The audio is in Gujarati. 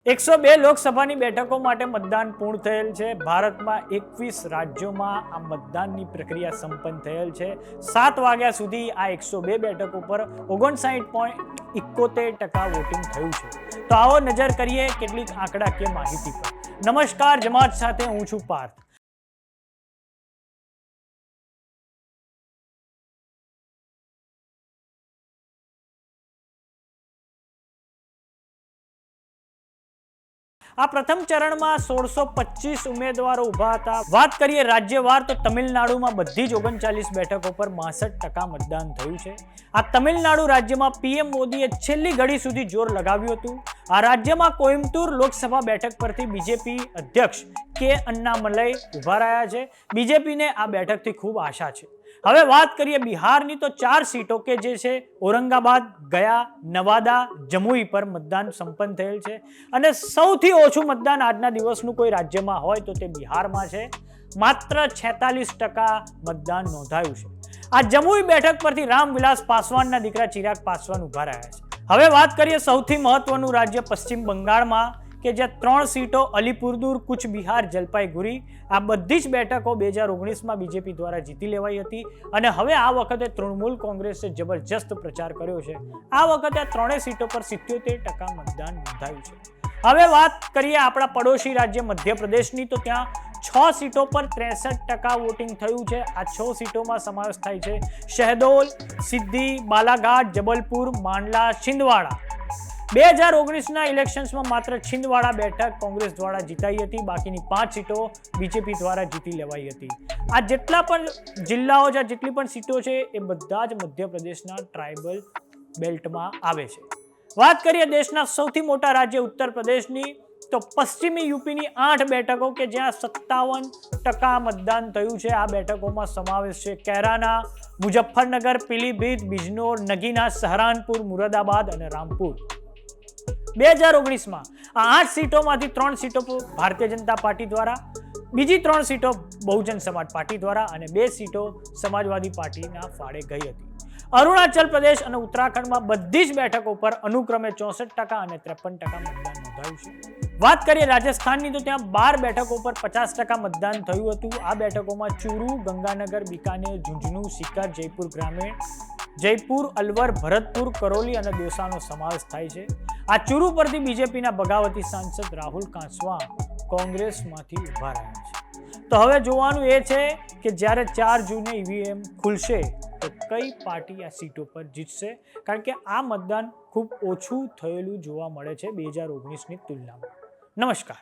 102 લોકસભાની બેઠકો માટે મતદાન પૂર્ણ થયેલ છે। ભારતમાં 21 રાજ્યોમાં આ મતદાનની પ્રક્રિયા સંપન્ન થયેલ છે। 7 વાગ્યા સુધી આ 102 બેઠકો પર 59.71% વોટિંગ થયું છે। તો આવો નજર કરીએ કેટલીક આંકડાકીય માહિતી પર। નમસ્કાર, જમાત સાથે હું છું પાર્થ। આ પ્રથમ ચરણમાં 1625 ઉમેદવારો ઊભા હતા। વાત કરીએ રાજ્યવાર તો તમિલનાડુમાં બધી જ 39 બેઠકો પર 62% મતદાન થયું છે। આ તમિલનાડુ રાજ્યમાં પીએમ મોદીએ છેલ્લી ઘડી સુધી જોર લગાવ્યું હતું। આ રાજ્યમાં કોઈમ્બતુર લોકસભા બેઠક પરથી બીજેપી અધ્યક્ષ કે અન્નામલઈ ઊભા રહ્યા છે। બીજેપીને આ બેઠકથી ખૂબ આશા છે। હવે વાત કરીએ બિહારની તો 4 સીટો કે જે છે ઔરંગાબાદ, ગયા, નવાદા, જમુઈ પર મતદાન સંપન્ન થયેલ છે અને સૌથી ઓછું મતદાન આજના દિવસનું કોઈ રાજ્યમાં હોય તો તે બિહારમાં છે। માત્ર 46% મતદાન નોંધાયું છે। આ જમુઈ બેઠક પરથી રામવિલાસ પાસવાનના દીકરા ચિરાગ પાસવાન ઊભા રહ્યા છે। હવે વાત કરીએ સૌથી મહત્વનું રાજ્ય પશ્ચિમ બંગાળમાં કે જ્યાં 3 સીટો અલીપુરદુર, કુચ બિહાર, જલપાઈગુરી આ બધી જ બેઠકો 2019માં બીજેપી દ્વારા જીતી લેવાઈ હતી અને હવે આ વખતે તૃણમૂલ કોંગ્રેસે જબરજસ્ત પ્રચાર કર્યો છે। આ વખતે આ 3 સીટો પર 77% મતદાન નોંધાયું છે। હવે વાત કરીએ આપણા પડોશી રાજ્ય મધ્યપ્રદેશની તો ત્યાં 6 સીટો પર 63% વોટિંગ થયું છે। આ 6 સીટોમાં સમાવેશ થાય છે શહેદોલ, સિદ્ધી, બાલાઘાટ, જબલપુર, માંડલા, छिंदवाड़ा। 2019ના ઇલેક્શન્સમાં માત્ર छिंदवाड़ा બેઠક કોંગ્રેસ દ્વારા જીતાઈ હતી, બાકીની 5 સીટો બીજેપી દ્વારા જીતી લેવાઈ હતી। આ જેટલા પણ જિલ્લાઓ છે, જેટલી પણ સીટો છે એ બધા જ મધ્યપ્રદેશના ટ્રાઇબલ બેલ્ટમાં આવે છે। વાત કરીએ દેશના સૌથી મોટા રાજ્ય ઉત્તર પ્રદેશની તો પશ્ચિમી યુપીની 8 બેઠકો કે જ્યાં 57% મતદાન થયું છે। આ બેઠકોમાં સમાવેશ છે कैराना, मुजफ्फरनगर, पीलीभीत, बिजनौर, नगीना, सहारनपुर, मुरादाबाद અને રામપુર। 2019માં આ 8 સીટોમાંથી 3 સીટો ભારતીય જનતા પાર્ટી દ્વારા, બીજી 3 સીટો બહુજન સમાજ પાર્ટી દ્વારા અને 2 સીટો સમાજવાદી પાર્ટીના ફાળે ગઈ હતી। અરુણાચલ પ્રદેશ અને ઉત્તરાખંડમાં બધી જ બેઠકો પર અનુક્રમે 64% અને 53% મતદાન નોંધાયું છે। વાત કરીએ રાજસ્થાનની તો ત્યાં 12 બેઠકો પર 50% મતદાન થયું હતું। આ બેઠકોમાં ચૂरू, ગંગાનગર, બીકાનેર, ઝુંઝુનુ, सीकर, जयपुर ग्रामीण, जयपुर, अलवर, भरतपुर, करौली અને દોસાનો સમાવેશ થાય છે। આ ચૂरू પરથી બીજેપીના બગાવતી સાંસદ રાહુલ કાંસવા કોંગ્રેસમાંથી ઊભા રહ્યા છે। તો હવે જોવાનું એ છે કે જ્યારે 4 જૂને ઈવીએમ ખુલશે તો કઈ પાર્ટી આ સીટો પર જીતશે, કારણ કે આ મતદાન ખૂબ ઓછું થયેલું જોવા મળે છે 2019ની તુલનામાં। નમસ્કાર।